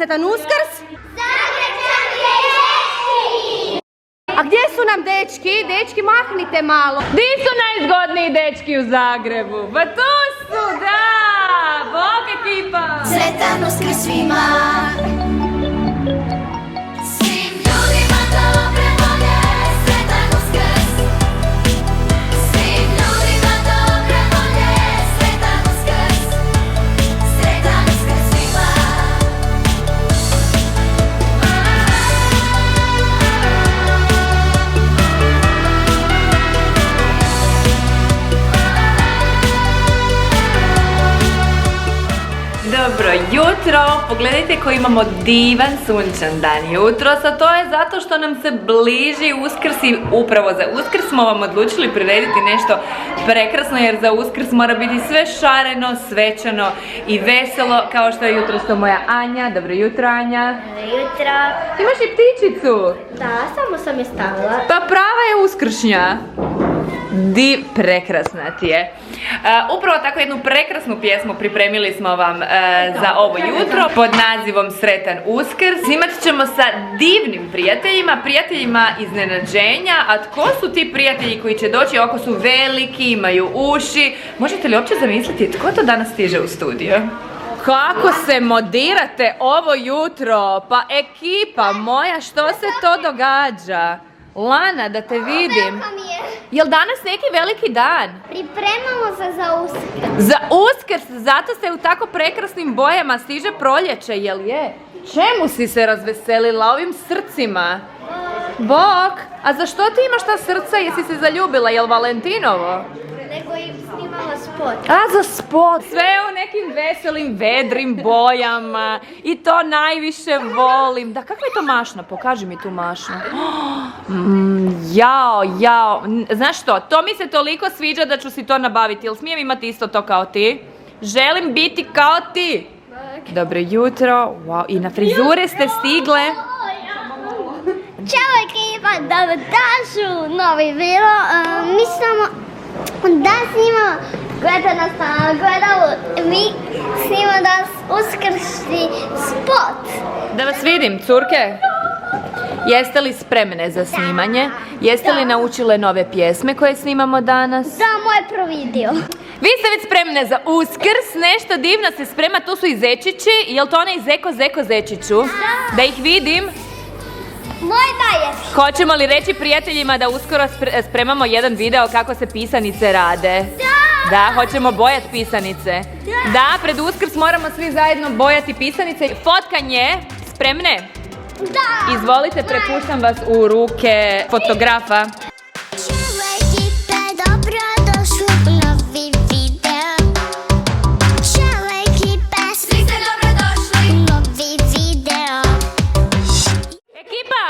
Sretan Uskrs! A gdje su nam dečki? Dečki, mahnite malo. Di su najzgodniji dečki u Zagrebu? Pa tu su, da! Bog ekipa! Sretan Uskrs svima! Svim ljudima dobre volje, sretan Uskrs! Svim ljudima dobre volje, sretan Uskrs! Sretan Uskrs svima! Dobro jutro, pogledajte koji imamo divan sunčan dan jutros, a to je zato što nam se bliži Uskrs i upravo za Uskrs smo vam odlučili prirediti nešto prekrasno, jer za Uskrs mora biti sve šareno, svečano i veselo, kao što je jutros to moja Anja. Dobro jutro, Anja. Dobro jutro. Imaš i ptičicu? Da, samo sam je stavila. Pa prava je uskršnja. Prekrasna ti je. Upravo tako jednu prekrasnu pjesmu pripremili smo vam za ovo jutro pod nazivom Sretan Uskrs. Snimat ćemo sa divnim prijateljima iznenađenja. A tko su ti prijatelji koji će doći? Oko su veliki, imaju uši. Možete li uopće zamisliti tko to danas stiže u studio? Kako se modirate ovo jutro? Pa ekipa moja, što se to događa? Lana, da te vidim. Jel danas neki veliki dan? Pripremamo se za Uskrs. Za Uskrs, zato se u tako prekrasnim bojama stiže proljeće, jel je? Čemu si se razveselila ovim srcima? Bok, a za što ti imaš ta srca? Jesi se zaljubila, jel Valentinovo? Nego im snimala spot. A za spot, sve u nekim veselim, vedrim bojama i to najviše volim. Da, kakva je to mašna? Pokaži mi tu mašnu. Jao, znaš što, to mi se toliko sviđa da ću si to nabaviti. Jel smijem imati isto to kao ti? Želim biti kao ti. Dobro jutro, wow, i na frizure ste stigle. Ćao ekipa, dobrodošli u novi video. Mi smo da snimamo, gleda nas na gledalu, mi snimamo danas uskršnji spot. Da vas vidim, curke. Jeste li spremne za snimanje? Jeste li naučile nove pjesme koje snimamo danas? Da, moj prvi video. Vi ste već spremne za Uskrs, nešto divno se sprema, tu su i zečići. Jel to onaj zeko zečiću? Da ih vidim. Moj daje. Hoćemo li reći prijateljima da uskoro spremamo jedan video kako se pisanice rade? Da, hoćemo bojati pisanice. Da, pred Uskrs moramo svi zajedno bojati pisanice. Fotkanje, spremne? Da. Izvolite, prepuštam vas u ruke fotografa.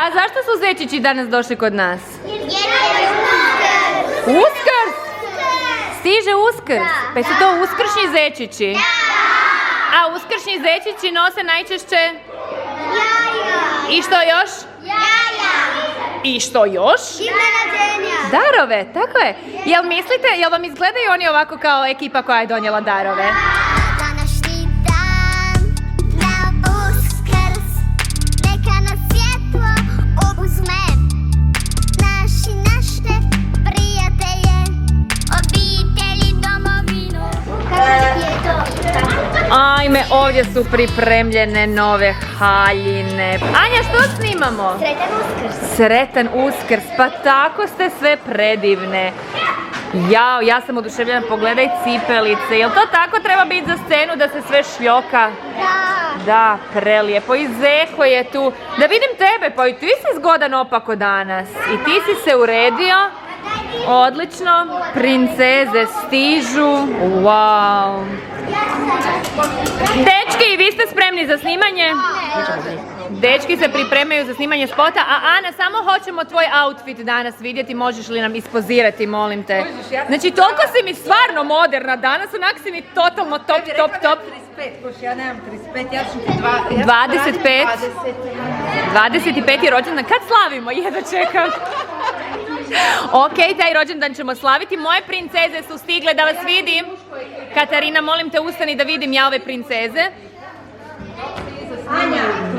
A zašto su zečići danas došli kod nas? Uskrs! Stiže Uskrs! Pa su to uskršnji zečići? A uskršnji zečići nose najčešće? Jaja. I što još? Jaja. I što još? Iznenađenja. Darove, tako je. Jel mislite, jel vam izgledaju oni ovako kao ekipa koja je donijela darove? Ajme, ovdje su pripremljene nove haljine. Anja, što snimamo? Sretan Uskrs. Sretan Uskrs, pa tako ste sve predivne. Jao, ja sam oduševljena, pogledaj cipelice. Jel to tako treba biti za scenu da se sve šljoka? Da. Da, prelijepo. I Zeko je tu. Da vidim tebe, pa i ti si zgodan opako danas. I ti si se uredio. Odlično. Princeze stižu. Wow. Dečki, vi ste spremni za snimanje? Dečki se pripremaju za snimanje spota, a Ana, samo hoćemo tvoj outfit danas vidjeti, možeš li nam ispozirati, molim te. Znači, toliko si mi stvarno moderna danas, onak si mi totalno top. 35, ja nemam 35, ja sam 25. 25. rođendan, kad slavimo? Jedva čekam. Ok, taj rođendan ćemo slaviti. Moje princeze su stigle, da vas vidim. Katarina, molim te, ustani da vidim ja ove princeze.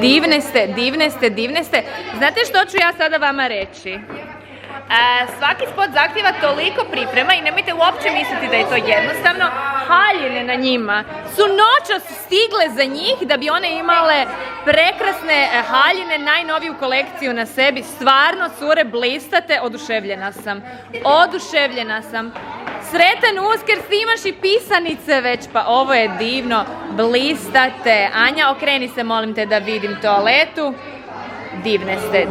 divne ste. Znate što ću ja sada vama reći? Svaki spot zahtjeva toliko priprema i nemojte uopće misliti da je to jednostavno. Haljine na njima su noćas stigle za njih da bi one imale prekrasne haljine, najnoviju kolekciju na sebi. Stvarno, cure, blistate, oduševljena sam. Sretan Uskrs, imaš i pisanice već, pa ovo je divno, blistate. Anja, okreni se, molim te, da vidim toaletu. Divne ste,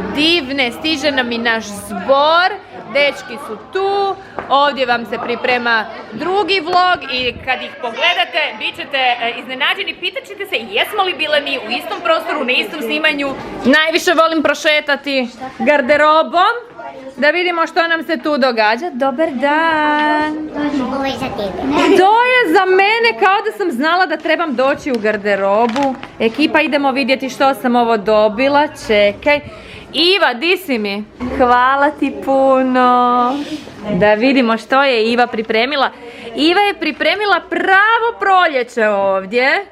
stiže nam i naš zbor, dečki su tu, ovdje vam se priprema drugi vlog i kad ih pogledate bit ćete iznenađeni, pitat ćete se jesmo li bile mi u istom prostoru, na istom snimanju. Najviše volim prošetati garderobom, da vidimo što nam se tu događa. Dobar dan! Ovo je za tebe. To je za mene, kao da sam znala da trebam doći u garderobu. Ekipa, idemo vidjeti što sam ovo dobila. Čekaj. Iva, di si mi? Hvala ti puno. Da vidimo što je Iva pripremila. Iva je pripremila pravo proljeće ovdje.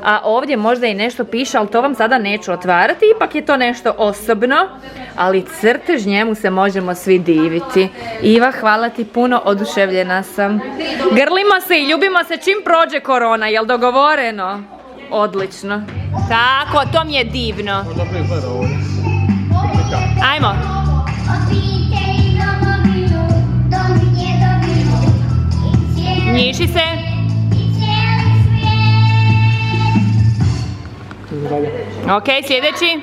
A ovdje možda i nešto piše, ali to vam sada neću otvarati, ipak je to nešto osobno, ali crtež, njemu se možemo svi diviti. Iva, hvala ti puno, oduševljena sam. Grlimo se i ljubimo se čim prođe korona, jel dogovoreno? Odlično. Tako, to mi je divno. Ajmo. Njiši se. Ok, sljedeći.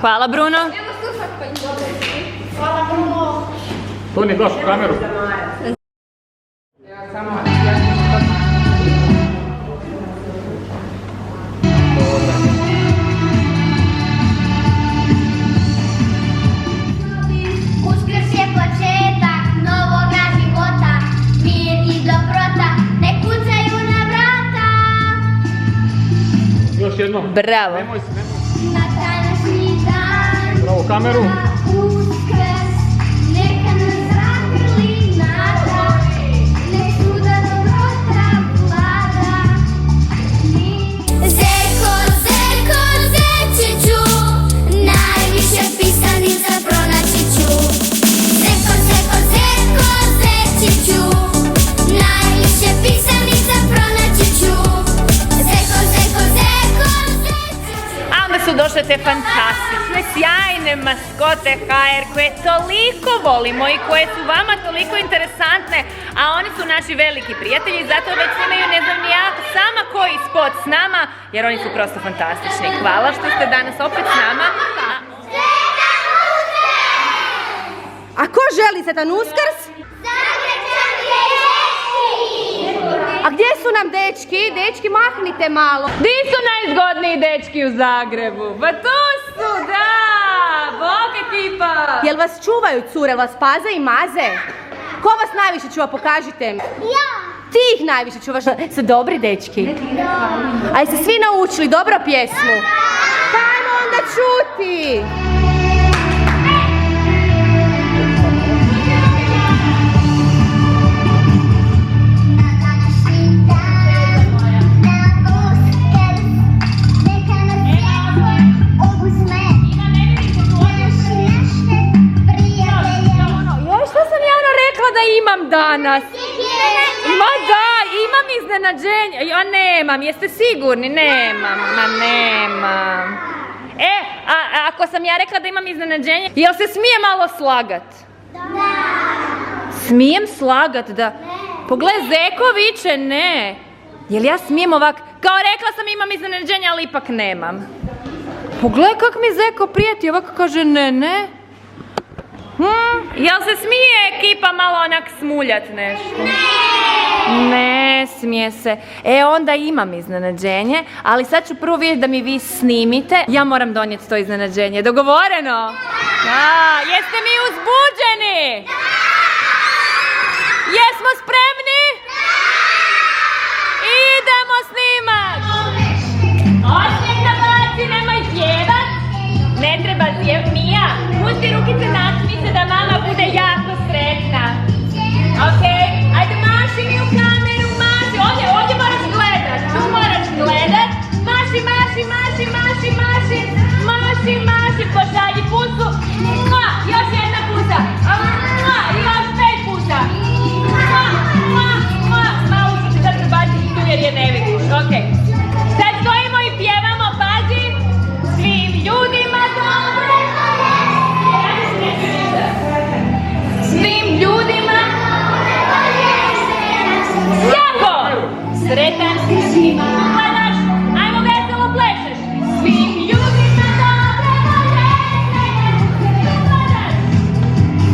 Hvala, Bruno. Toni, došli u kameru. Uskrs je početak novoga života, mir i dobrota, ne kucaju na vrata. Još jednom. Bravo. Nemoj se. Na današnji dan, Bravo, kameru. na Uskrs, neka nas zagrli nada, nek svuda dobrota vlada. Zeko, zeko, zečiću, najviše pisanica pronaći ću. Zeko, zeko, zeko, zečiću, najviše pisanica pronaći ću. Zeko, zeko, zeko, zečiću. A onda su došle te fantastične, sjajne maskote HR koje toliko volimo i koje su vama toliko interesantne, a oni su naši veliki prijatelji, zato već imaju ne znam ni ja sama koji spot s nama, jer oni su prosto fantastični. Hvala što ste danas opet s nama. A ko želi sretan Uskrs? A gdje su nam dečki? Dečki, mahnite malo. Di su najzgodniji dečki u Zagrebu? Pa tu su, da! Bog ekipa! Jel vas čuvaju cure, jel vas paze i maze? Ko vas najviše čuva, pokažite mi. Ja. Ti ih najviše čuvaš, su dobri dečki. A jeste svi naučili dobro pjesmu? Pa ajmo onda čuti. Joj, što sam ja ono rekla da imam danas? Ma da, imam iznenađenje. Ja nemam, jeste sigurni? Nemam, nemam. Ako sam ja rekla da imam iznenađenje, jel se smije malo slagat? Da. Smijem slagat, da? Pogledaj, Zeko viče ne. Jel ja smijem ovak? Kao rekla sam imam iznenađenje, ali ipak nemam. Pogledaj kak mi Zeko prijeti, ovako kaže ne. Jel se smije ekipa malo onak smuljat nešto? Ne smije se. Onda imam iznenađenje, ali sad ću prvo vidjeti da mi vi snimite. Ja moram donijeti to iznenađenje. Dogovoreno? Da. Jeste mi uzbuđeni? Jesmo spremni? Idemo snimat! Osmijeh na baci, nemoj zjevat. Ne treba zjev, Mija. Pusti rukice, nasmi se da mama bude jako sretna. Ok, ajde maši mi u kameru, maši. Ovdje moraš gledat, tu moraš gledat. Maši, maši, maši, maši, maši. sretan svima. Gledaš, ajmo veselo plešeš. Svim ljudima dobre volje, sretan Uskrs. Gledaš,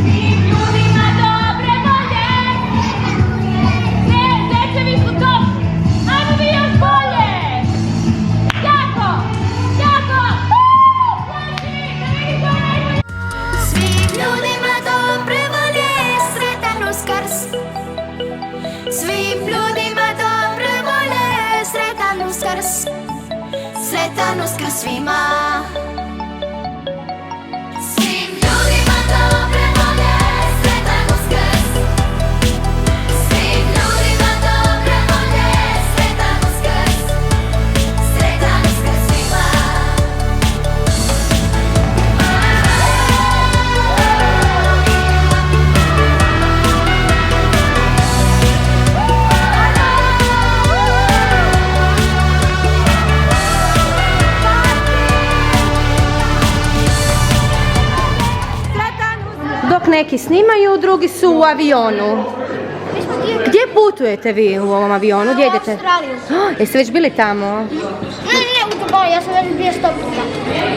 svim ljudima dobre volje. Ne, dečevi su top. Ajmo vi još bolje. Jako, jako. Pleši, da vidi ko je najbolji. Svim ljudima dobre volje, sretan Uskrs. Svim ljudima dobre volje, sretan Uskrs. Sretan Uskrs svima. Svim ljudima dobre volje, sretan Uskrs. Svim ljudima dobre volje, sretan Uskrs. Sretan Uskrs svima. Dok neki snimaju, drugi su u avionu. Gdje putujete vi u ovom avionu? Gdje idete? Australiju. Jeste već bili tamo? Ne, u Dubaju, ja sam već bio 100 puta.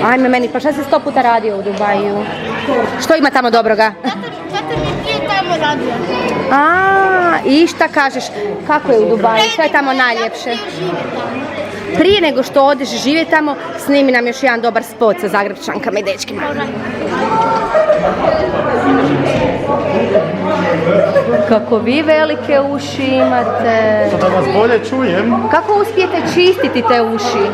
Ajme meni, pa šta se 100 puta radio u Dubaju? Što ima tamo dobroga? Zato mi nije tamo radio. A, i šta kažeš? Kako je u Dubaju? Što je tamo najljepše? Prije nego što odeš živjeti tamo, snimi nam još jedan dobar spot sa Zagrebčankama i dečkima. Kako vi velike uši imate. Da vas bolje čujem, Kako uspijete čistiti te uši?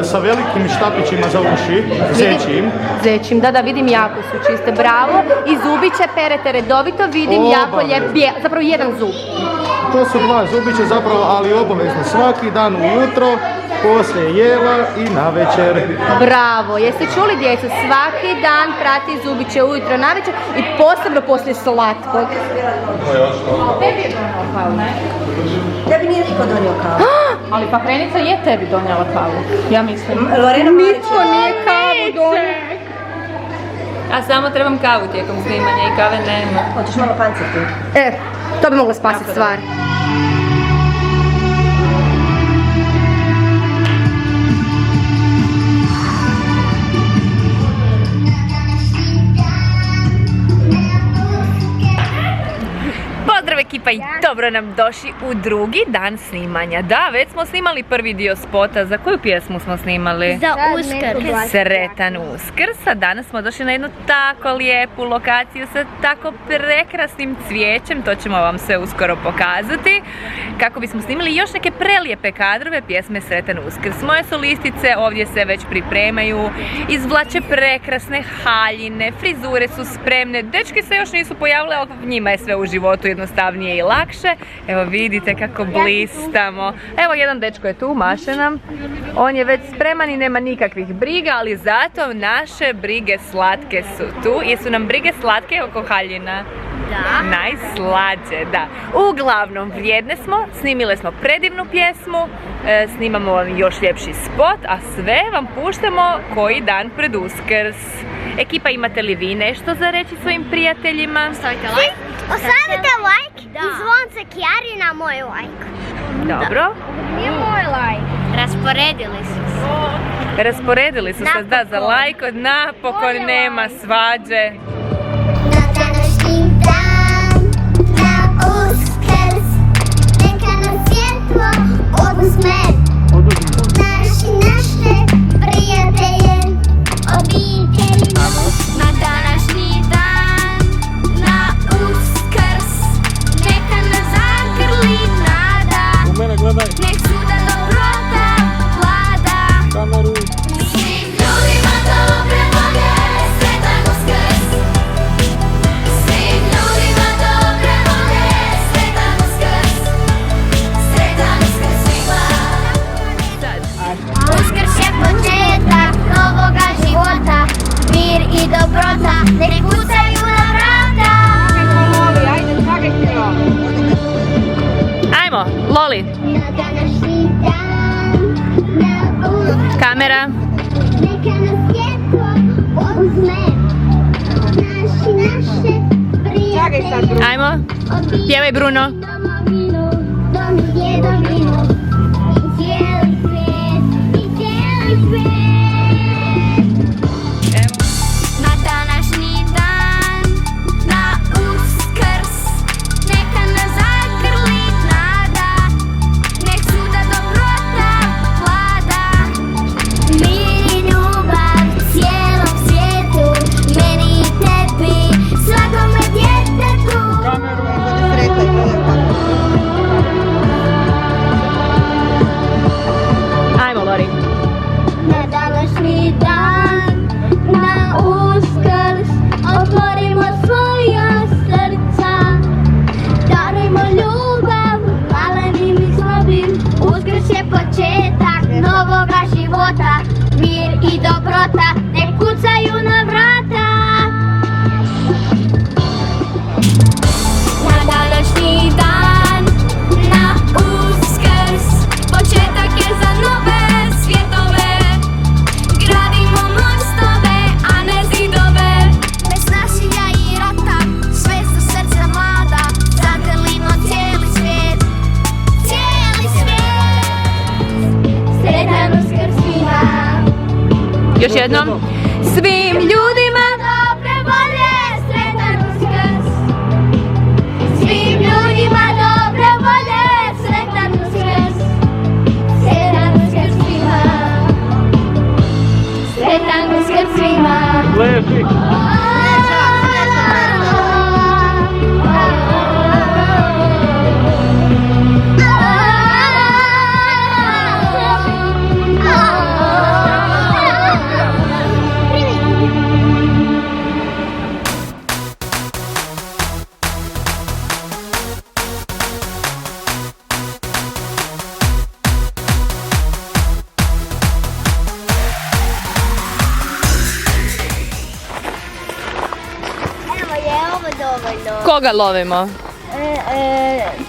sa velikim štapićima za uši, zećim. Zećim, da vidim, jako su čiste, bravo. I zubiće perete redovito, vidim jako lijep, zapravo jedan zub. To su dva zubića zapravo, ali obavezno svaki dan ujutro, poslije jela i navečer. Bravo, jeste čuli djecu? Svaki dan prati zubiće ujutro, navečer i posebno poslije slatkog. Tebi je donijela kavu, ne? Tebi nije niko donio kavu. Ali pakrenica je tebi donijela kavu, ja mislim. Lorena Nitko nije kavu donio. A samo trebam kavu tijekom snimanja i kave nema. Hoćeš malo panceti? To bi moglo spasiti stvar. Pozdrav ekipa i dobro nam došli u drugi dan snimanja. Da, već smo snimali prvi dio spota. Za koju pjesmu smo snimali? Za Uskrs. Sretan Uskrs, a danas smo došli na jednu tako lijepu lokaciju sa tako prekrasnim cvijećem, to ćemo vam sve uskoro pokazati, kako bismo snimili još neke prelijepe kadrove pjesme Sretan Uskrs. Moje solistice ovdje se već pripremaju, izvlače prekrasne haljine, frizure su spremne, dečki se još nisu pojavile, ali njima je sve u životu jednostavnije i lakše. Evo vidite kako blistamo. Evo jedan dečko je tu, maše nam. On je već spreman i nema nikakvih briga, ali zato naše brige slatke su tu. Jesu nam brige slatke oko haljina? Da. Najslađe, da. Uglavnom, vrijedne smo, snimile smo predivnu pjesmu, snimamo vam još ljepši spot, a sve vam puštamo koji dan pred Uskrs. Ekipa, imate li vi nešto za reći svojim prijateljima? Ostavite like i zvonce Kijari na moj like. Dobro. Nije moj like. Rasporedili su se. Rasporedili su se, da, za lajk, napokon nema svađe. Na današnji dan, na Uskrs, neka nam svjetlo oduzme. Naše prijatelje, obitelji. Na današnji dan, na Uskrs, neka nas zagrli nada. U mene gledaj. Nek svuda dobrota vlada. Kameru. Svim ljudima dobre volje, sretan Uskrs. Svim ljudima dobre volje, sretan Uskrs. Sretan Uskrs svima. Uskrs je početak novoga života, mir i dobrota, nek kucaju na vrata. Ajmo, Loli, Na današnji dan, na Uskrs, kamera. neka nas svjetlo oduzme. Naše prijatelje, Ajmo, pjevaj Bruno. domovinu, dom i djedovinu. Još jednom. Svim ljudima dobre volje, sretan Uskrs. Svim ljudima dobre volje, sretan Uskrs. Sretan Uskrs svima. Sretan Uskrs svima. Lepi. Evo je ovo dovoljno. koga lovimo?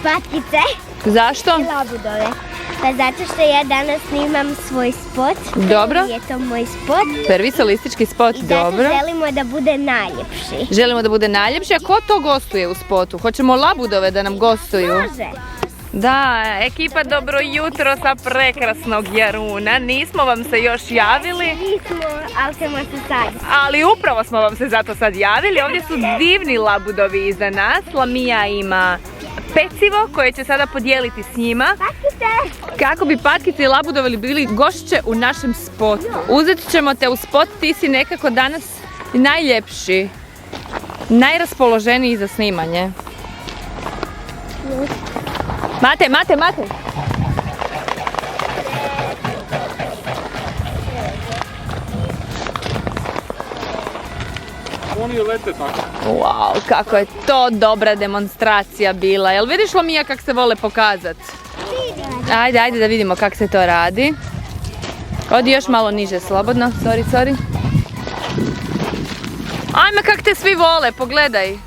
Patkice Zašto? i labudove. Pa zato što ja danas snimam svoj spot. Dobro. Je to moj spot. Prvi solistički spot, I zato dobro. želimo da bude najljepši. Želimo da bude najljepši, a ko to gostuje u spotu? Hoćemo labudove da nam gostuju? Može. Da, ekipa dobro jutro sa prekrasnog Jaruna. Nismo vam se još javili, Nismo, ali ćemo se sad. ali upravo smo vam se zato sad javili. Ovdje su divni labudovi iza nas. Lamija ima pecivo koje će sada podijeliti s njima. Patkice! Kako bi patkice i labudovi bili gošće u našem spotu. Uzet ćemo te u spot, ti si nekako danas najljepši, najraspoloženiji za snimanje. Mate, mate, mate! Oni lete tako. Wow, kako je to dobra demonstracija bila. Jel vidiš Lamija kak se vole pokazat? Ajde, ajde da vidimo kak se to radi. Odi još malo niže, slobodno. Sorry, sorry. Ajme kak te svi vole, pogledaj.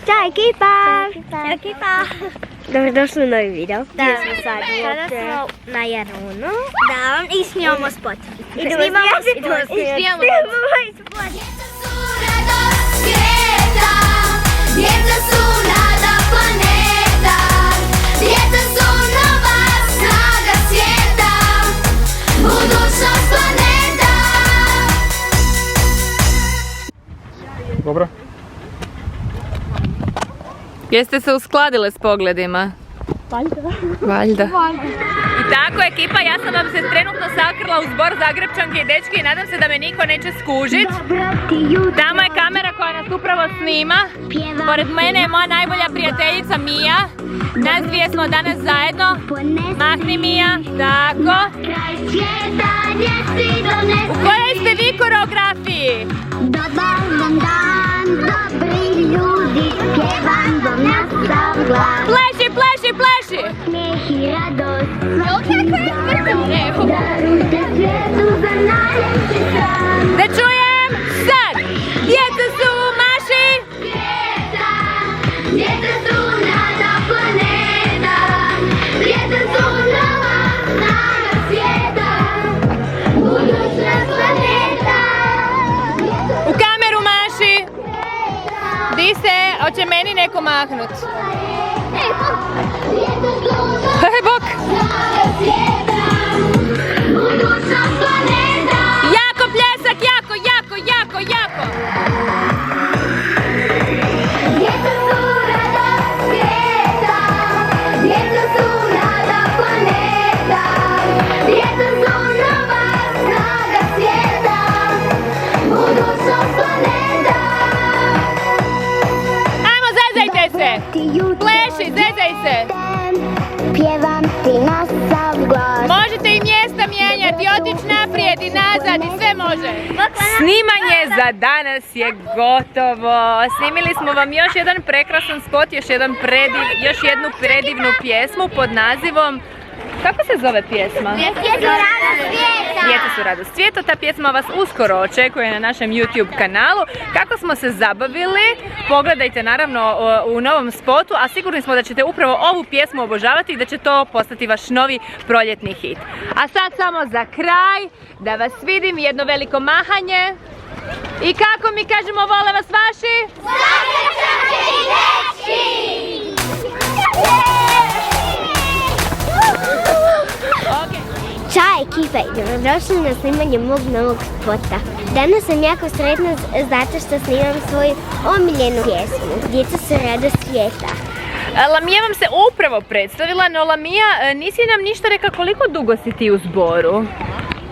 Ćao ekipa! Ćao ekipa! Dobrodošli u novi video. Gdje smo sad? Sada smo na Jarunu. Da, i snimamo spot. Snimamo spot. Djeca su radost svijeta, djeca su nada planeta, djeca su nova snaga svijeta, budućnost planeta. Dobro. Jeste se uskladile s pogledima? Valjda. I tako ekipa, ja sam vam se trenutno sakrila u zbor Zagrepčanke i dečki i nadam se da me niko neće skužit. Tamo je kamera koja nas upravo snima. Pored mene je moja najbolja prijateljica Mija. Nas dvije smo danas zajedno. Mahni Mija, tako. U kojoj ste vi koreografiji? Dobar vam dan, dobri ljudi, pjevam vam nastav glas. Pleši, pleši, pleši! Smijeh i radost, darujte svijetu za najljepši san. Da čujem sad! Djeca su maši! Djeca su nada planeta, djeca su nova snaga svijeta, budućnost planeta. U kameru maši! Di se? Hoće meni neko mahnut. Hej, bok! Budućnost planeta. Jako pljesak, jako, jako, jako, jako! Djeca su radost svijeta, djeca su nada planeta, djeca su nova snaga svijeta, budućnost planeta. Ajmo, zezajte se! Pleši, zezaj se! Pjevam ti nastav glas. Možete i mjesta mijenjati, otići naprijed i nazad i sve može. Snimanje za danas je gotovo. Snimili smo vam još jedan prekrasan spot, još jednu predivnu pjesmu pod nazivom... Kako se zove pjesma? Djeca su radost svijeta. Ta pjesma vas uskoro očekuje na našem YouTube kanalu. Kako smo se zabavili, pogledajte naravno u novom spotu, a sigurni smo da ćete upravo ovu pjesmu obožavati i da će to postati vaš novi proljetni hit. A sad samo za kraj da vas vidim, jedno veliko mahanje. I kako mi kažemo vole vas vaši? Ćao ekipa i dobrodošli na snimanje mog novog spota. Danas sam jako sretna zato što snimam svoju omiljenu pjesmu. Djeca su radost svijeta. Lamija vam se upravo predstavila, no Lamija nisi nam ništa rekla koliko dugo si ti u zboru?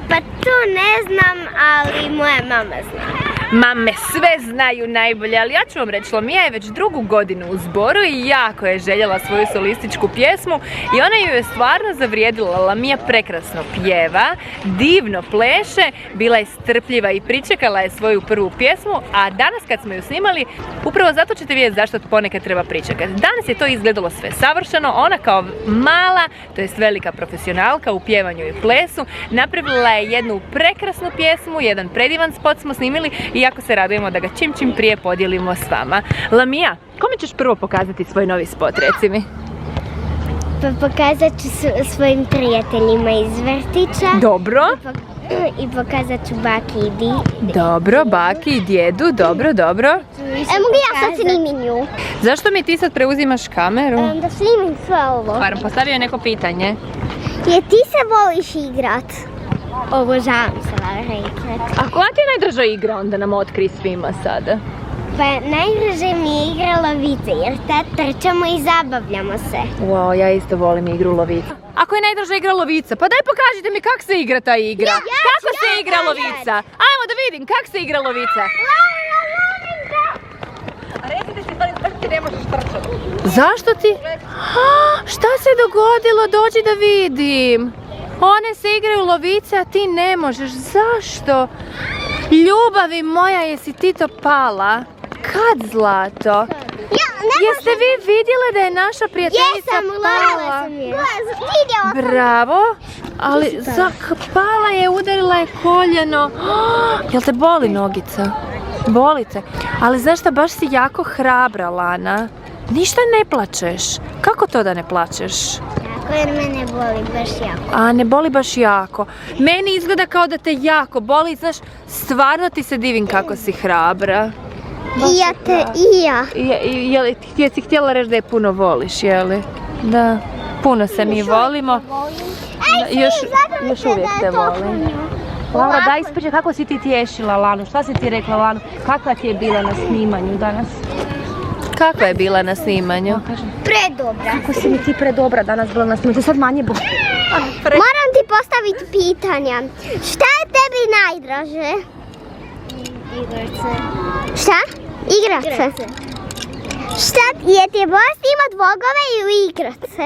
Pa to ne znam, ali moja mama zna. Mame sve znaju najbolje, ali ja ću vam reći, Lamija je već 2. godinu u zboru i jako je željela svoju solističku pjesmu i ona ju je stvarno zavrijedila. Lamija prekrasno pjeva, divno pleše, bila je strpljiva i pričekala je svoju prvu pjesmu, a danas kad smo ju snimali, upravo zato ćete vidjeti zašto ponekad treba pričekati. Danas je to izgledalo sve savršeno, ona kao mala, to jest velika profesionalka u pjevanju i plesu, napravila je jednu prekrasnu pjesmu, jedan predivan spot smo snimili i jako se radujemo da ga čim prije podijelimo s vama. Lamija, kome ćeš prvo pokazati svoj novi spot, reci mi? Pa pokazat ću svojim prijateljima iz vrtića. Dobro. I pokazat ću baki i djedu. Dobro, baki i djedu, dobro. Mogu ja sad snimim nju? Zašto mi ti sad preuzimaš kameru? Da snimim sve ovo. Postavio je neko pitanje. Jer ti se voliš igrat? Obožavam se igrat. A koja ti je najdraža igra onda nam otkri svima sada? Pa najdraže mi je igra lovice jer tad trčamo i zabavljamo se. Wow, ja isto volim igru lovica. Ako je najdraža igra lovica, pa daj pokažite mi kako se igra ta igra. Kako se igra lovica? Ajmo da vidim kako se igra lovica. Zašto ti? Šta se dogodilo? Dođi da vidim. One se igraju lovice, a ti ne možeš. Zašto? Ljubavi moja, jesi ti to pala? Kad, Zlato? Jeste vi vidjele da je naša prijateljica pala? Jesam, Bravo, ali pala je, udarila je koljeno. Jel te boli nogica? Boli te. Ali znaš šta, baš si jako hrabra, Lana. Ništa ne plačeš. Kako to da ne plačeš? Jer mene boli baš jako. A ne boli baš jako. Meni izgleda kao da te jako boli, znaš, stvarno ti se divim kako si hrabra. I ja. Jesi htjela reći da je puno voliš, jeli? Da, puno se mi volimo. Još uvijek te volim. Laura, daj ispričaj kako si ti tješila Lanu, šta si ti rekla Lanu, kakva ti je bila na snimanju danas? Kakva je bila na snimanju? Predobra. Kako si mi ti predobra danas bila na snimanju, sad manje boli. Moram ti postaviti pitanja. Šta je tebi najdraže? Igrace. Šta? Igrace. Šta je ti bolje snimat vlogove ili igrace?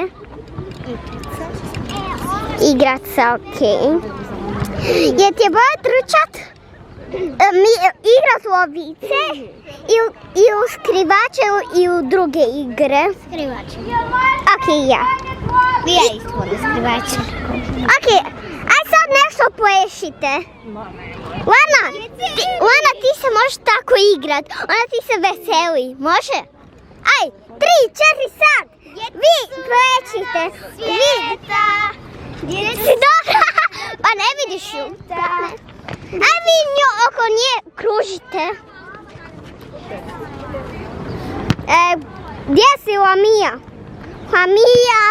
Igrace, okej. Je ti bolje trčat? Igrat lovice i u skrivače i u druge igre? Skrivače. Okej, ja. Ja isto volim skrivače. Okej, aj sad nešto plešite. Lana, ti se možeš tako igrat. Ona ti se veseli. Može? Aj, 3, 4, sad. Vi plešite. Si dobra? Pa ne vidiš ju. Aj vi nju oko nje kružite. Gdje si Lamija? Lamija.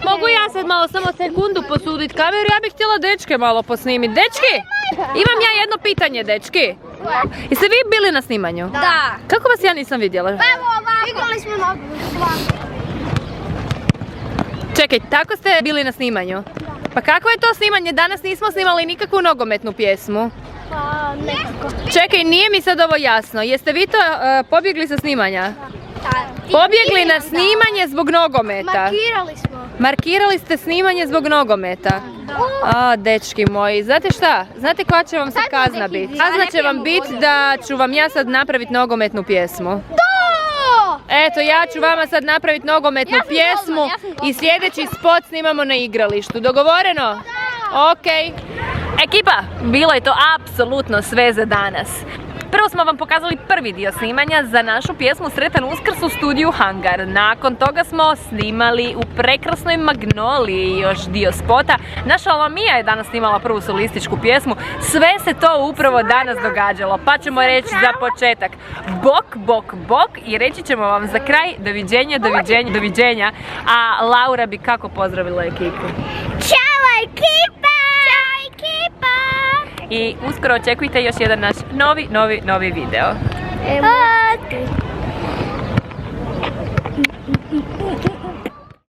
Mogu ja sad malo samo sekundu posudit kameru, ja bih htjela dečke malo posnimit. Dečki, imam ja jedno pitanje, dečki. Jeste vi bili na snimanju? Da. Kako vas ja nisam vidjela? Evo ovako. Igrali smo nogu. Čekaj, tako ste bili na snimanju? Pa kako je to snimanje? Danas nismo snimali nikakvu nogometnu pjesmu. Pa nekako. Čekaj, nije mi sad ovo jasno. Jeste vi to pobjegli sa snimanja? Pobjegli na snimanje zbog nogometa. Markirali smo. Markirali ste snimanje zbog nogometa. A, dečki moji, znate šta? Znate koja će vam sad kazna biti? Kazna će vam biti da ću vam ja sad napraviti nogometnu pjesmu. Eto, ja ću vama sad napraviti nogometnu pjesmu i sljedeći spot snimamo na igralištu. Dogovoreno? Ok. Ekipa, bilo je to apsolutno sve za danas. Prvo smo vam pokazali prvi dio snimanja za našu pjesmu Sretan Uskrs u studiju Hangar. Nakon toga smo snimali u prekrasnoj Magnoliji još dio spota. Naša Lamija je danas snimala prvu solističku pjesmu. Sve se to upravo danas događalo, pa ćemo reći za početak bok, bok, bok i reći ćemo vam za kraj doviđenja, doviđenja, doviđenja. A Laura bi kako pozdravila ekipu? Ćao ekipa! Ćao ekipa! I uskoro očekujte još jedan naš novi video. Evo.